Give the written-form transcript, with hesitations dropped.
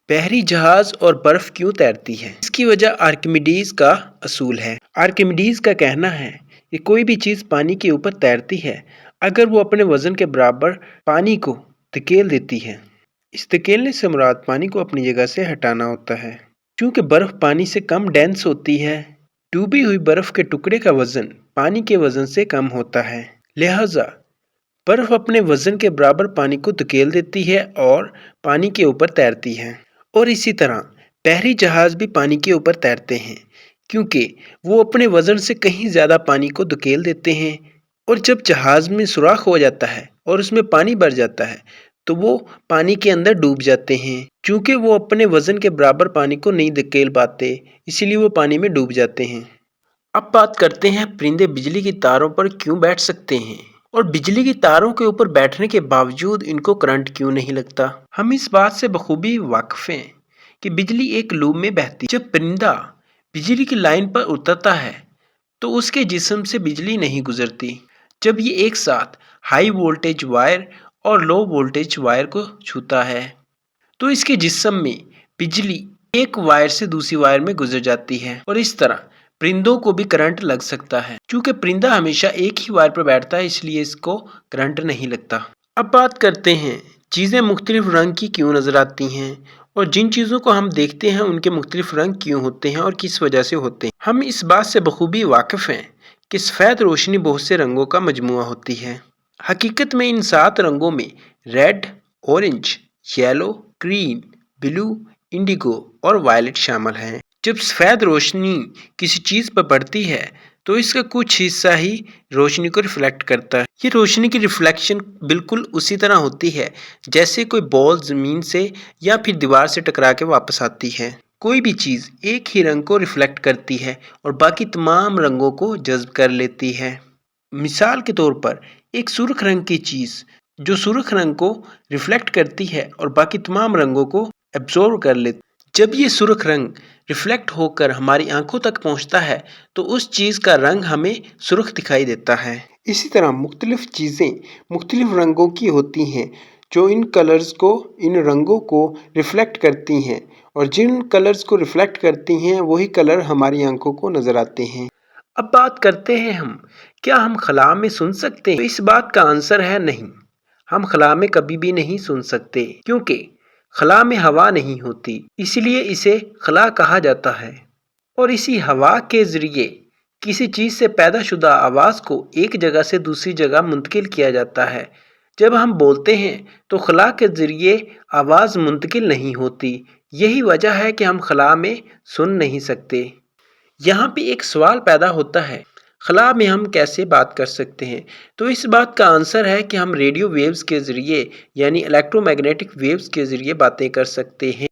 بحری جہاز اور برف کیوں تیرتی ہے؟ اس کی وجہ آرکیمیڈیز کا اصول ہے۔ آرکیمیڈیز کا کہنا ہے کہ کوئی بھی چیز پانی کے اوپر تیرتی ہے اگر وہ اپنے وزن کے برابر پانی کو دھکیل دیتی ہے۔ اس دھکیلنے سے مراد پانی کو اپنی جگہ سے ہٹانا ہوتا ہے۔ چونکہ برف پانی سے کم ڈینس ہوتی ہے، ڈوبی ہوئی برف کے ٹکڑے کا وزن پانی کے وزن سے کم ہوتا ہے، لہذا برف اپنے وزن کے برابر پانی کو دھکیل دیتی ہے اور پانی کے اوپر تیرتی ہے۔ اور اسی طرح بحری جہاز بھی پانی کے اوپر تیرتے ہیں کیونکہ وہ اپنے وزن سے کہیں زیادہ پانی کو دھکیل دیتے ہیں، اور جب جہاز میں سوراخ ہو جاتا ہے اور اس میں پانی بھر جاتا ہے تو وہ پانی کے اندر ڈوب جاتے ہیں۔ چونکہ وہ اپنے وزن کے برابر پانی کو نہیں دھکیل پاتے، اسی لیے وہ پانی میں ڈوب جاتے ہیں۔ اب بات کرتے ہیں پرندے بجلی کی تاروں پر کیوں بیٹھ سکتے ہیں اور بجلی کی تاروں کے اوپر بیٹھنے کے باوجود ان کو کرنٹ کیوں نہیں لگتا۔ ہم اس بات سے بخوبی واقف ہیں کہ بجلی ایک لوپ میں بہتی ہے۔ جب پرندہ بجلی کی لائن پر اترتا ہے تو اس کے جسم سے بجلی نہیں گزرتی۔ جب یہ ایک ساتھ ہائی وولٹیج وائر اور لو وولٹیج وائر کو چھوتا ہے تو اس کے جسم میں بجلی ایک وائر سے دوسری وائر میں گزر جاتی ہے، اور اس طرح پرندوں کو بھی کرنٹ لگ سکتا ہے۔ چونکہ پرندہ ہمیشہ ایک ہی وائر پر بیٹھتا ہے اس لیے اس کو کرنٹ نہیں لگتا۔ اب بات کرتے ہیں چیزیں مختلف رنگ کی کیوں نظر آتی ہیں اور جن چیزوں کو ہم دیکھتے ہیں ان کے مختلف رنگ کیوں ہوتے ہیں اور کس وجہ سے ہوتے ہیں۔ ہم اس بات سے بخوبی واقف ہیں کہ سفید روشنی بہت سے رنگوں کا مجموعہ ہوتی ہے۔ حقیقت میں ان 7 رنگوں میں ریڈ، اورنج، یلو، گرین، بلو، انڈیگو اور وائلٹ شامل ہیں۔ جب سفید روشنی کسی چیز پر پڑتی ہے تو اس کا کچھ حصہ ہی روشنی کو ریفلیکٹ کرتا ہے۔ یہ روشنی کی ریفلیکشن بالکل اسی طرح ہوتی ہے جیسے کوئی بال زمین سے یا پھر دیوار سے ٹکرا کے واپس آتی ہے۔ کوئی بھی چیز ایک ہی رنگ کو ریفلیکٹ کرتی ہے اور باقی تمام رنگوں کو جذب کر لیتی ہے۔ مثال کے طور پر ایک سرخ رنگ کی چیز جو سرخ رنگ کو ریفلیکٹ کرتی ہے اور باقی تمام رنگوں کو ایبزورب کر لیتی ہے۔ جب یہ سرخ رنگ ریفلیکٹ ہو کر ہماری آنکھوں تک پہنچتا ہے تو اس چیز کا رنگ ہمیں سرخ دکھائی دیتا ہے۔ اسی طرح مختلف چیزیں مختلف رنگوں کی ہوتی ہیں جو ان رنگوں کو ریفلیکٹ کرتی ہیں، اور جن کلرز کو ریفلیکٹ کرتی ہیں وہی کلر ہماری آنکھوں کو نظر آتے ہیں۔ اب بات کرتے ہیں کیا ہم خلا میں سن سکتے ہیں؟ تو اس بات کا آنسر ہے نہیں، ہم خلا میں کبھی بھی نہیں سن سکتے کیونکہ خلا میں ہوا نہیں ہوتی، اس لیے اسے خلا کہا جاتا ہے، اور اسی ہوا کے ذریعے کسی چیز سے پیدا شدہ آواز کو ایک جگہ سے دوسری جگہ منتقل کیا جاتا ہے۔ جب ہم بولتے ہیں تو خلا کے ذریعے آواز منتقل نہیں ہوتی، یہی وجہ ہے کہ ہم خلا میں سن نہیں سکتے۔ یہاں پہ ایک سوال پیدا ہوتا ہے، خلا میں ہم کیسے بات کر سکتے ہیں؟ تو اس بات کا آنسر ہے کہ ہم ریڈیو ویوز کے ذریعے یعنی الیکٹرو میگنیٹک ویوز کے ذریعے باتیں کر سکتے ہیں۔